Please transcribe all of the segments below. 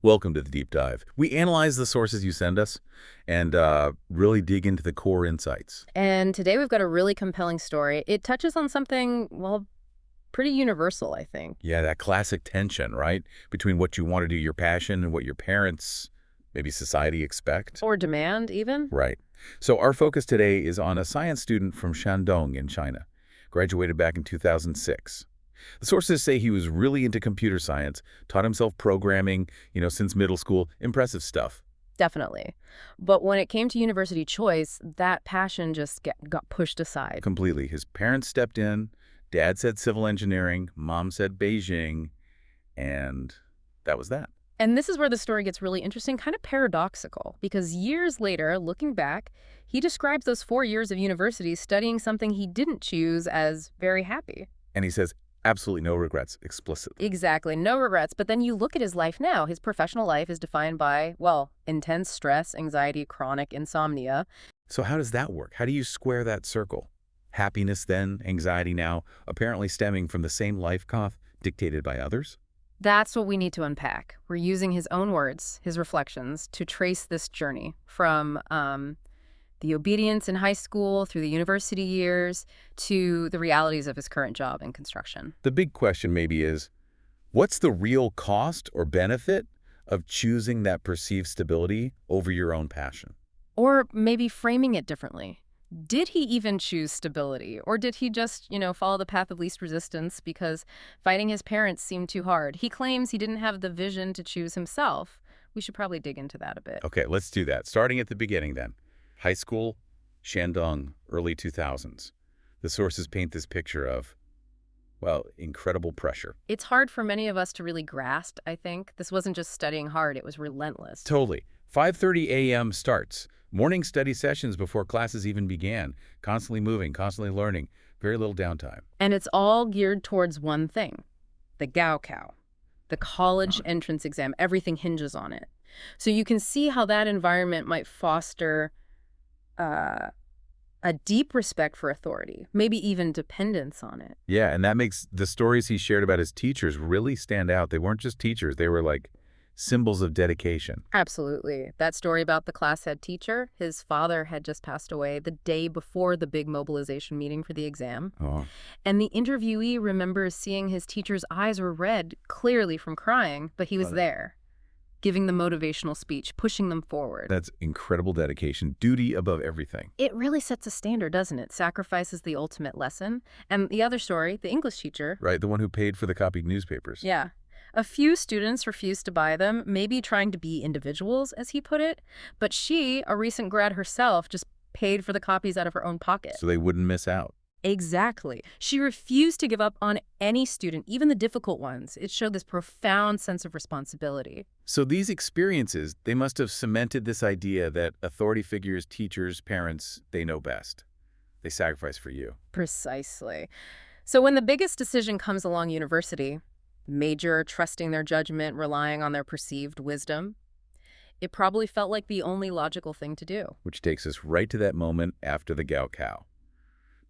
Welcome to the deep dive. We analyze the sources you send us and really dig into the core insights. And today we've got a really compelling story. It touches on something, well, pretty universal, I think. Yeah, that classic tension, right? Between what you want to do, your passion, and what your parents, maybe society, expect. Or demand, even. Right. So our focus today is on a science student from Shandong in China, graduated back in 2006. The sources say he was really into computer science, taught himself programming, since middle school. Impressive stuff. Definitely. But when it came to university choice, that passion just got pushed aside. Completely. His parents stepped in. Dad said civil engineering. Mom said Beijing. And that was that. And this is where the story gets really interesting, kind of paradoxical, because years later, looking back, he describes those 4 years of university studying something he didn't choose as very happy. And he says absolutely no regrets explicitly. Exactly, no regrets. But then you look at his life now. His professional life is defined by, well, intense stress, anxiety, chronic insomnia. So how does that work? How do you square that circle? Happiness then, anxiety now, apparently stemming from the same life path dictated by others? That's what we need to unpack. We're using his own words, his reflections, to trace this journey from the obedience in high school through the university years to the realities of his current job in construction. The big question maybe is, what's the real cost or benefit of choosing that perceived stability over your own passion? Or maybe framing it differently. Did he even choose stability? Or did he just, follow the path of least resistance because fighting his parents seemed too hard? He claims he didn't have the vision to choose himself. We should probably dig into that a bit. Okay, let's do that. Starting at the beginning then. High school, Shandong, early 2000s. The sources paint this picture of, well, incredible pressure. It's hard for many of us to really grasp, I think. This wasn't just studying hard, it was relentless. Totally. 5:30 a.m. starts. Morning study sessions before classes even began. Constantly moving, constantly learning. Very little downtime. And it's all geared towards one thing, the Gaokao, the college entrance exam. Everything hinges on it. So you can see how that environment might foster a deep respect for authority, maybe even dependence on it. Yeah, and that makes the stories he shared about his teachers really stand out. They weren't just teachers. They were like symbols of dedication. Absolutely. That story about the class head teacher, his father had just passed away the day before the big mobilization meeting for the exam. Oh. And the interviewee remembers seeing his teacher's eyes were red, clearly from crying, but he was there, giving the motivational speech, pushing them forward. That's incredible dedication. Duty above everything. It really sets a standard, doesn't it? Sacrifice is the ultimate lesson. And the other story, the English teacher. Right, the one who paid for the copied newspapers. Yeah. A few students refused to buy them, maybe trying to be individuals, as he put it. But she, a recent grad herself, just paid for the copies out of her own pocket. So they wouldn't miss out. Exactly. She refused to give up on any student, even the difficult ones. It showed this profound sense of responsibility. So these experiences, they must have cemented this idea that authority figures, teachers, parents, they know best. They sacrifice for you. Precisely. So when the biggest decision comes along university, major, trusting their judgment, relying on their perceived wisdom, it probably felt like the only logical thing to do. Which takes us right to that moment after the Gaokao.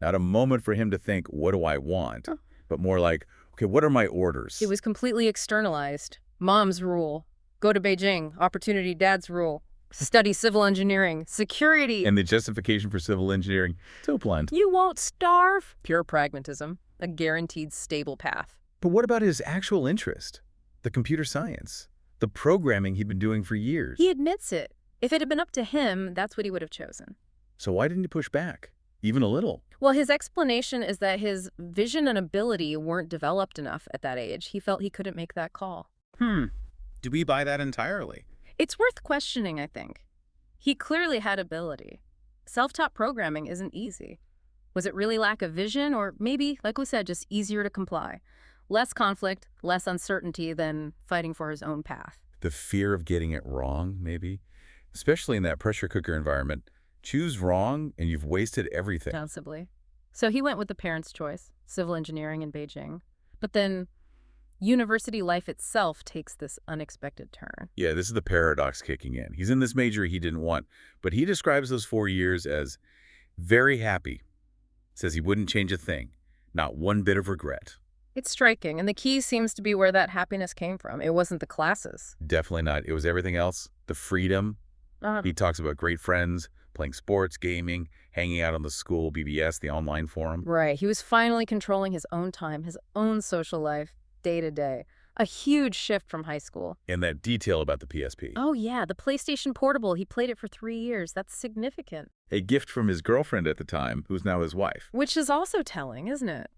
Not a moment for him to think, what do I want? But more like, okay, what are my orders? It was completely externalized. Mom's rule. Go to Beijing. Opportunity, dad's rule. Study civil engineering. Security. And the justification for civil engineering, so blunt. You won't starve. Pure pragmatism. A guaranteed stable path. But what about his actual interest? The computer science. The programming he'd been doing for years. He admits it. If it had been up to him, that's what he would have chosen. So why didn't he push back? Even a little? Well, his explanation is that his vision and ability weren't developed enough at that age. He felt he couldn't make that call. Do we buy that entirely? It's worth questioning, I think. He clearly had ability. Self-taught programming isn't easy. Was it really lack of vision, or maybe, like we said, just easier to comply? Less conflict, less uncertainty than fighting for his own path. The fear of getting it wrong, maybe? Especially in that pressure cooker environment. Choose wrong, and you've wasted everything. Possibly. So he went with the parents' choice, civil engineering in Beijing. But then university life itself takes this unexpected turn. Yeah, this is the paradox kicking in. He's in this major he didn't want, but he describes those 4 years as very happy. Says he wouldn't change a thing, not one bit of regret. It's striking, and the key seems to be where that happiness came from. It wasn't the classes. Definitely not. It was everything else. The freedom. He talks about great friends, playing sports, gaming, hanging out on the school BBS, the online forum. Right. He was finally controlling his own time, his own social life, day to day. A huge shift from high school. And that detail about the PSP. Oh, yeah, the PlayStation Portable. He played it for 3 years. That's significant. A gift from his girlfriend at the time, who's now his wife. Which is also telling, isn't it?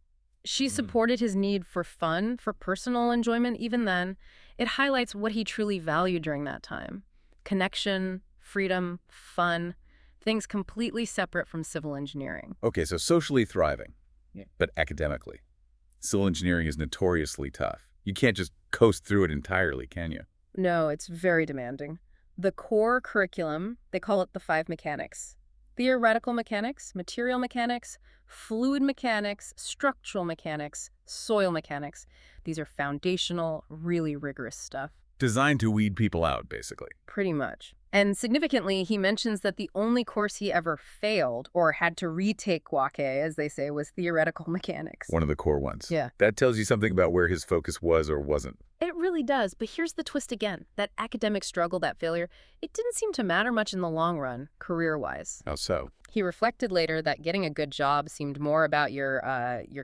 She supported his need for fun, for personal enjoyment even then. It highlights what he truly valued during that time. Connection, freedom, fun, things completely separate from civil engineering. Okay, so socially thriving, but academically. Civil engineering is notoriously tough. You can't just coast through it entirely, can you? No, it's very demanding. The core curriculum, they call it the 5 mechanics. Theoretical mechanics, material mechanics, fluid mechanics, structural mechanics, soil mechanics. These are foundational, really rigorous stuff. Designed to weed people out, basically. Pretty much. And significantly, he mentions that the only course he ever failed or had to retake Gaokao, as they say, was theoretical mechanics. One of the core ones. Yeah. That tells you something about where his focus was or wasn't. It really does, but here's the twist again. That academic struggle, that failure, it didn't seem to matter much in the long run, career-wise. How so? He reflected later that getting a good job seemed more about your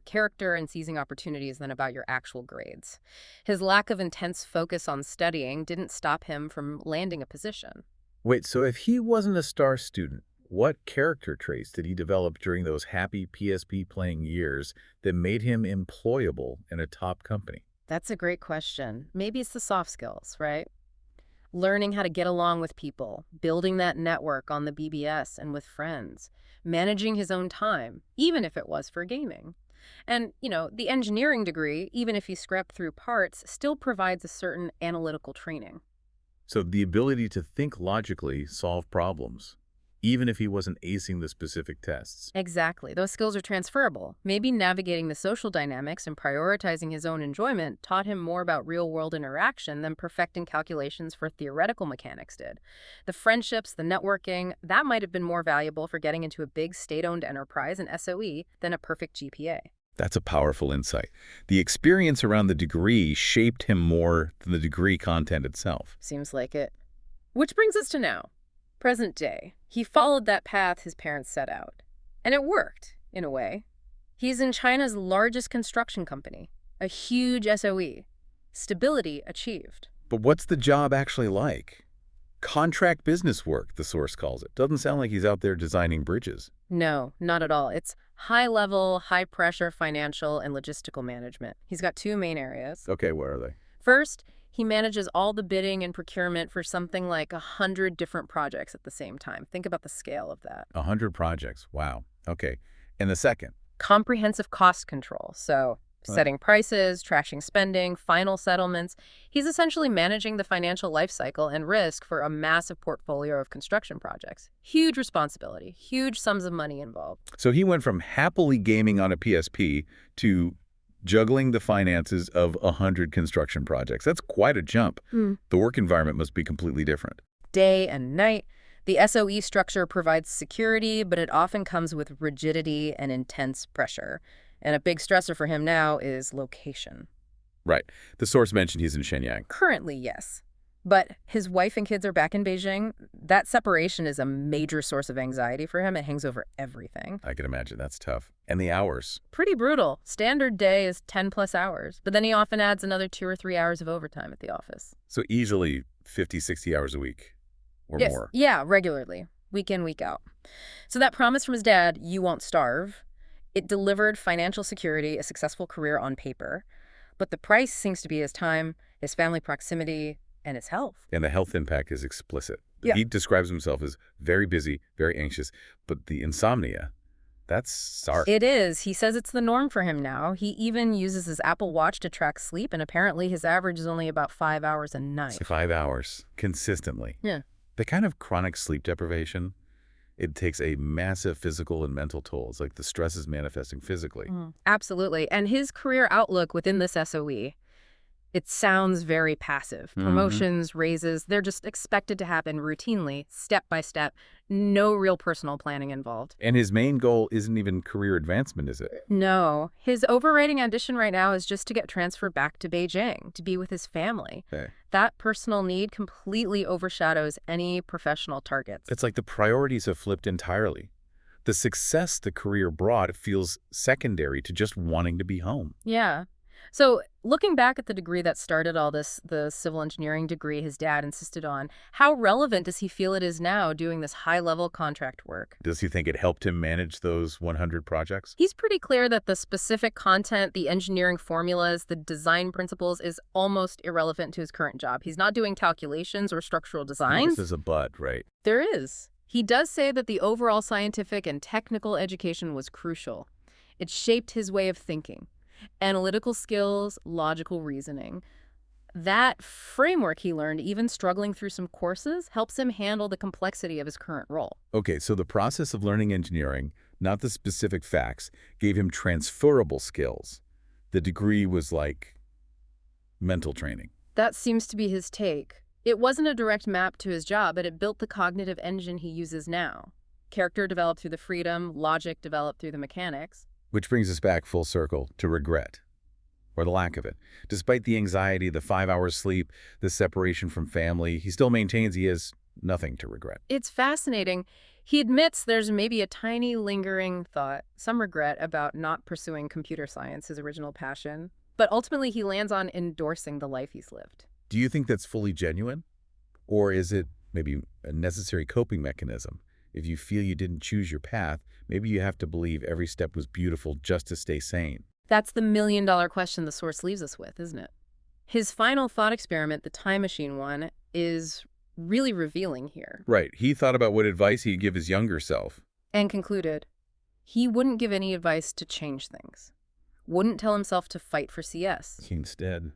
character and seizing opportunities than about your actual grades. His lack of intense focus on studying didn't stop him from landing a position. Wait, so if he wasn't a star student, what character traits did he develop during those happy PSP playing years that made him employable in a top company? That's a great question. Maybe it's the soft skills, right? Learning how to get along with people, building that network on the BBS and with friends, managing his own time, even if it was for gaming. And, the engineering degree, even if he scrapped through parts, still provides a certain analytical training. So the ability to think logically, solve problems, even if he wasn't acing the specific tests. Exactly. Those skills are transferable. Maybe navigating the social dynamics and prioritizing his own enjoyment taught him more about real-world interaction than perfecting calculations for theoretical mechanics did. The friendships, the networking, that might have been more valuable for getting into a big state-owned enterprise in SOE than a perfect GPA. That's a powerful insight. The experience around the degree shaped him more than the degree content itself. Seems like it. Which brings us to now. Present day. He followed that path his parents set out. And it worked, in a way. He's in China's largest construction company, a huge SOE. Stability achieved. But what's the job actually like? Contract business work, the source calls it. Doesn't sound like he's out there designing bridges. No, not at all. It's high-level, high-pressure financial and logistical management. He's got 2 main areas. Okay, what are they? First, he manages all the bidding and procurement for something like 100 different projects at the same time. Think about the scale of that. 100 projects. Wow. Okay. And the second? Comprehensive cost control. So setting prices, trashing spending, final settlements. He's essentially managing the financial life cycle and risk for a massive portfolio of construction projects. Huge responsibility, huge sums of money involved. So he went from happily gaming on a PSP to juggling the finances of 100 construction projects. That's quite a jump. The work environment must be completely different. Day and night. The SOE structure provides security, but it often comes with rigidity and intense pressure. And a big stressor for him now is location. Right. The source mentioned he's in Shenyang. Currently, yes. But his wife and kids are back in Beijing. That separation is a major source of anxiety for him. It hangs over everything. I can imagine. That's tough. And the hours. Pretty brutal. Standard day is 10+ hours. But then he often adds another 2 or 3 hours of overtime at the office. So easily 50, 60 hours a week or Yes. more. Yeah, regularly. Week in, week out. So that promise from his dad, you won't starve, it delivered financial security, a successful career on paper. But the price seems to be his time, his family proximity, and his health. And the health impact is explicit. Yeah. He describes himself as very busy, very anxious, but the insomnia, that's stark. It is. He says it's the norm for him now. He even uses his Apple Watch to track sleep, and apparently his average is only about 5 hours a night. 5 hours, consistently. Yeah. The kind of chronic sleep deprivation, it takes a massive physical and mental toll. It's like the stress is manifesting physically. Absolutely. And his career outlook within this SOE, It sounds very passive. Promotions, raises, they're just expected to happen routinely, step by step, no real personal planning involved. And his main goal isn't even career advancement, is it? No, his overriding ambition right now is just to get transferred back to Beijing, to be with his family. Okay. That personal need completely overshadows any professional targets. It's like the priorities have flipped entirely. The success the career brought feels secondary to just wanting to be home. Yeah. So looking back at the degree that started all this, the civil engineering degree his dad insisted on, how relevant does he feel it is now doing this high-level contract work? Does he think it helped him manage those 100 projects? He's pretty clear that the specific content, the engineering formulas, the design principles is almost irrelevant to his current job. He's not doing calculations or structural designs. This is a but, right? There is. He does say that the overall scientific and technical education was crucial. It shaped his way of thinking. Analytical skills, logical reasoning. That framework he learned, even struggling through some courses, helps him handle the complexity of his current role. Okay, so the process of learning engineering, not the specific facts, gave him transferable skills. The degree was like mental training. That seems to be his take. It wasn't a direct map to his job, but it built the cognitive engine he uses now. Character developed through the freedom, logic developed through the mechanics. Which brings us back full circle to regret, or the lack of it. Despite the anxiety, the 5 hours sleep, the separation from family, he still maintains he has nothing to regret. It's fascinating. He admits there's maybe a tiny lingering thought, some regret about not pursuing computer science, his original passion, but ultimately he lands on endorsing the life he's lived. Do you think that's fully genuine? Or is it maybe a necessary coping mechanism? If you feel you didn't choose your path, maybe you have to believe every step was beautiful just to stay sane. That's the million-dollar question the source leaves us with, isn't it? His final thought experiment, the time machine one, is really revealing here. Right. He thought about what advice he'd give his younger self. And concluded, he wouldn't give any advice to change things. Wouldn't tell himself to fight for CS.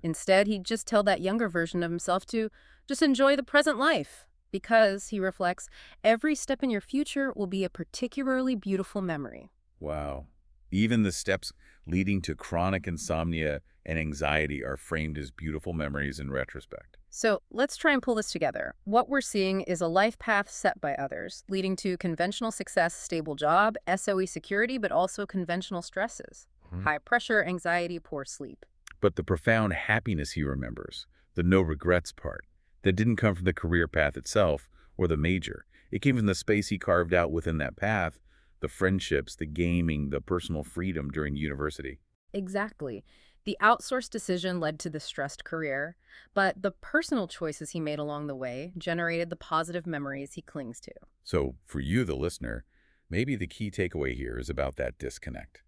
Instead, he'd just tell that younger version of himself to just enjoy the present life. Because, he reflects, every step in your future will be a particularly beautiful memory. Wow. Even the steps leading to chronic insomnia and anxiety are framed as beautiful memories in retrospect. So let's try and pull this together. What we're seeing is a life path set by others, leading to conventional success, stable job, SOE security, but also conventional stresses. High pressure, anxiety, poor sleep. But the profound happiness he remembers, the no regrets part, that didn't come from the career path itself or the major. It came from the space he carved out within that path, the friendships, the gaming, the personal freedom during university. Exactly. The outsourced decision led to the stressed career, but the personal choices he made along the way generated the positive memories he clings to. So for you, the listener, maybe the key takeaway here is about that disconnect.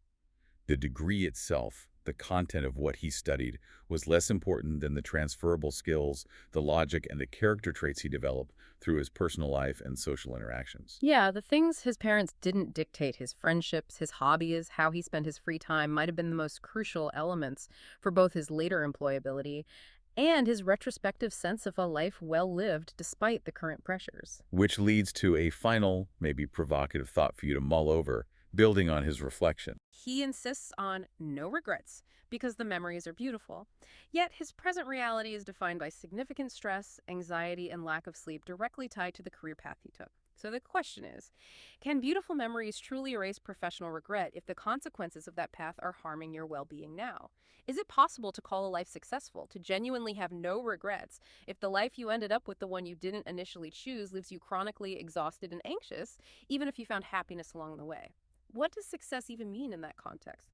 The degree itself, the content of what he studied, was less important than the transferable skills, the logic, and the character traits he developed through his personal life and social interactions. Yeah, the things his parents didn't dictate, his friendships, his hobbies, how he spent his free time, might have been the most crucial elements for both his later employability and his retrospective sense of a life well lived despite the current pressures. Which leads to a final, maybe provocative thought for you to mull over, building on his reflection. He insists on no regrets because the memories are beautiful. Yet his present reality is defined by significant stress, anxiety, and lack of sleep directly tied to the career path he took. So the question is, can beautiful memories truly erase professional regret if the consequences of that path are harming your well-being now? Is it possible to call a life successful, to genuinely have no regrets, if the life you ended up with, the one you didn't initially choose, leaves you chronically exhausted and anxious, even if you found happiness along the way? What does success even mean in that context?